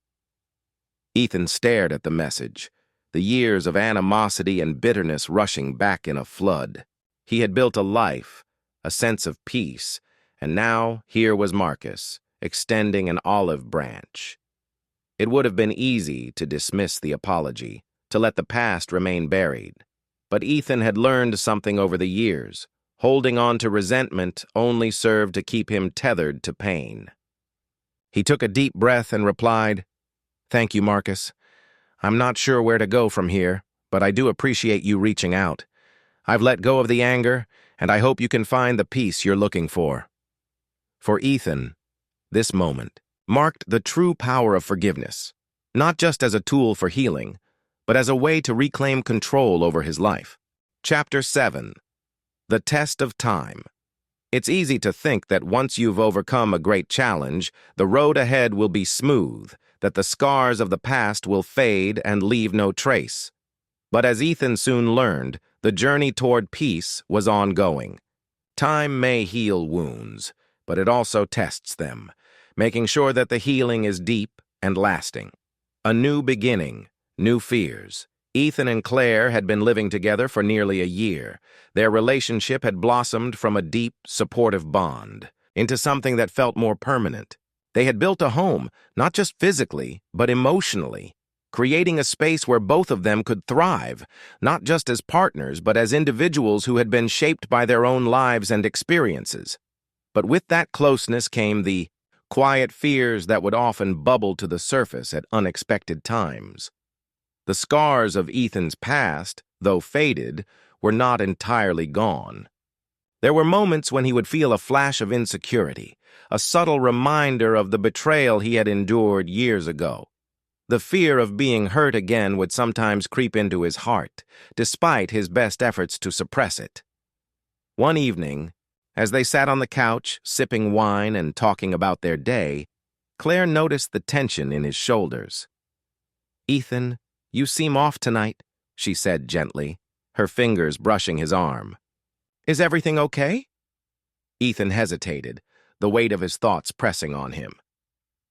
Ethan stared at the message, the years of animosity and bitterness rushing back in a flood. He had built a life, a sense of peace, and now here was Marcus, extending an olive branch. It would have been easy to dismiss the apology, to let the past remain buried. But Ethan had learned something over the years. Holding on to resentment only served to keep him tethered to pain. He took a deep breath and replied, "Thank you, Marcus. I'm not sure where to go from here, but I do appreciate you reaching out. I've let go of the anger, and I hope you can find the peace you're looking for." For Ethan, this moment marked the true power of forgiveness, not just as a tool for healing, but as a way to reclaim control over his life. Chapter 7. The Test of Time. It's easy to think that once you've overcome a great challenge, the road ahead will be smooth, that the scars of the past will fade and leave no trace. But as Ethan soon learned, the journey toward peace was ongoing. Time may heal wounds, but it also tests them, making sure that the healing is deep and lasting. A new beginning, new fears. Ethan and Claire had been living together for nearly a year. Their relationship had blossomed from a deep, supportive bond into something that felt more permanent. They had built a home, not just physically, but emotionally, creating a space where both of them could thrive, not just as partners, but as individuals who had been shaped by their own lives and experiences. But with that closeness came the quiet fears that would often bubble to the surface at unexpected times. The scars of Ethan's past, though faded, were not entirely gone. There were moments when he would feel a flash of insecurity, a subtle reminder of the betrayal he had endured years ago. The fear of being hurt again would sometimes creep into his heart, despite his best efforts to suppress it. One evening, as they sat on the couch, sipping wine and talking about their day, Claire noticed the tension in his shoulders. "Ethan, you seem off tonight," she said gently, her fingers brushing his arm. "Is everything okay?" Ethan hesitated, the weight of his thoughts pressing on him.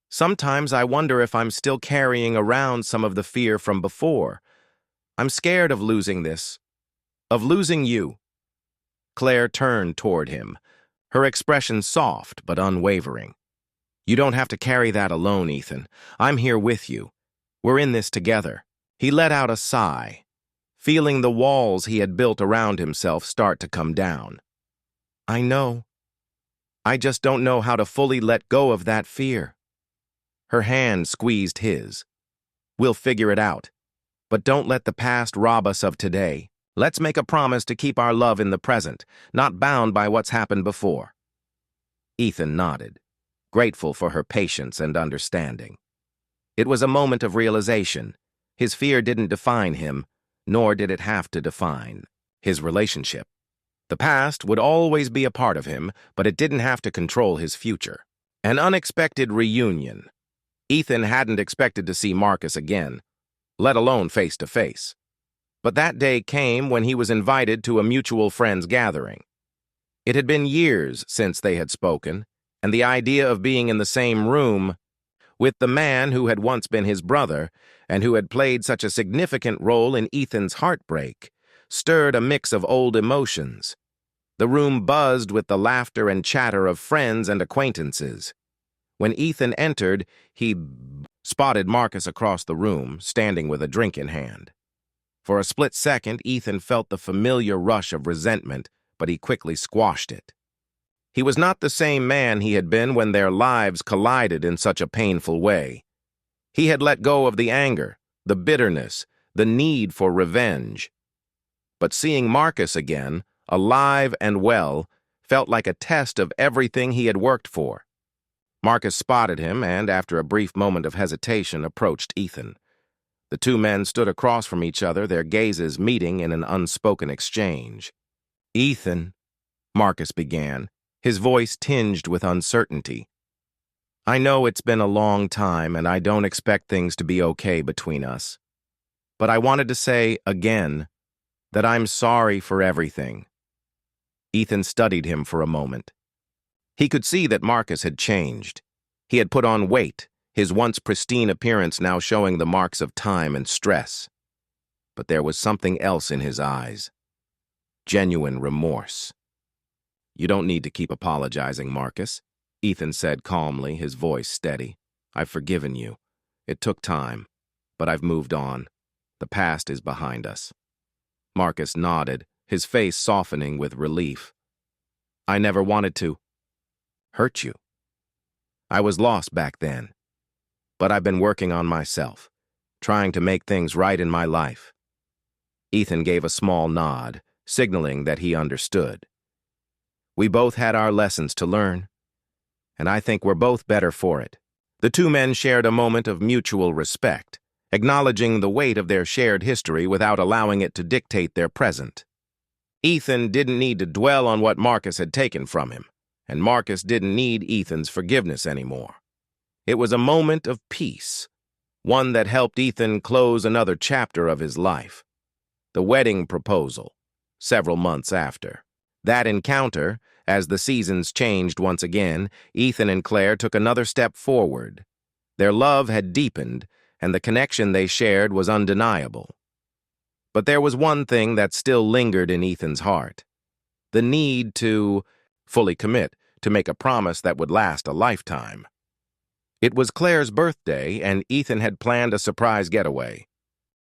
"Sometimes I wonder if I'm still carrying around some of the fear from before. I'm scared of losing this, of losing you." Claire turned toward him, her expression soft but unwavering. "You don't have to carry that alone, Ethan. I'm here with you. We're in this together." He let out a sigh, feeling the walls he had built around himself start to come down. "I know. I just don't know how to fully let go of that fear." Her hand squeezed his. "We'll figure it out. But don't let the past rob us of today. Let's make a promise to keep our love in the present, not bound by what's happened before." Ethan nodded, grateful for her patience and understanding. It was a moment of realization. His fear didn't define him, nor did it have to define his relationship. The past would always be a part of him, but it didn't have to control his future. An unexpected reunion. Ethan hadn't expected to see Marcus again, let alone face to face. But that day came when he was invited to a mutual friends gathering. It had been years since they had spoken, and the idea of being in the same room with the man who had once been his brother and who had played such a significant role in Ethan's heartbreak stirred a mix of old emotions. The room buzzed with the laughter and chatter of friends and acquaintances. When Ethan entered, he spotted Marcus across the room, standing with a drink in hand. For a split second, Ethan felt the familiar rush of resentment, but he quickly squashed it. He was not the same man he had been when their lives collided in such a painful way. He had let go of the anger, the bitterness, the need for revenge. But seeing Marcus again, alive and well, felt like a test of everything he had worked for. Marcus spotted him and, after a brief moment of hesitation, approached Ethan. The two men stood across from each other, their gazes meeting in an unspoken exchange. "Ethan," Marcus began, his voice tinged with uncertainty. "I know it's been a long time and I don't expect things to be okay between us. But I wanted to say, again, that I'm sorry for everything." Ethan studied him for a moment. He could see that Marcus had changed. He had put on weight, his once pristine appearance now showing the marks of time and stress. But there was something else in his eyes. Genuine remorse. "You don't need to keep apologizing, Marcus," Ethan said calmly, his voice steady. "I've forgiven you. It took time, but I've moved on. The past is behind us." Marcus nodded, his face softening with relief. "I never wanted to hurt you. I was lost back then. But I've been working on myself, trying to make things right in my life." Ethan gave a small nod, signaling that he understood. "We both had our lessons to learn, and I think we're both better for it." The two men shared a moment of mutual respect, acknowledging the weight of their shared history without allowing it to dictate their present. Ethan didn't need to dwell on what Marcus had taken from him, and Marcus didn't need Ethan's forgiveness anymore. It was a moment of peace, one that helped Ethan close another chapter of his life. The wedding proposal, several months after. That encounter, as the seasons changed once again, Ethan and Claire took another step forward. Their love had deepened, and the connection they shared was undeniable. But there was one thing that still lingered in Ethan's heart: the need to fully commit, to make a promise that would last a lifetime. It was Claire's birthday, and Ethan had planned a surprise getaway.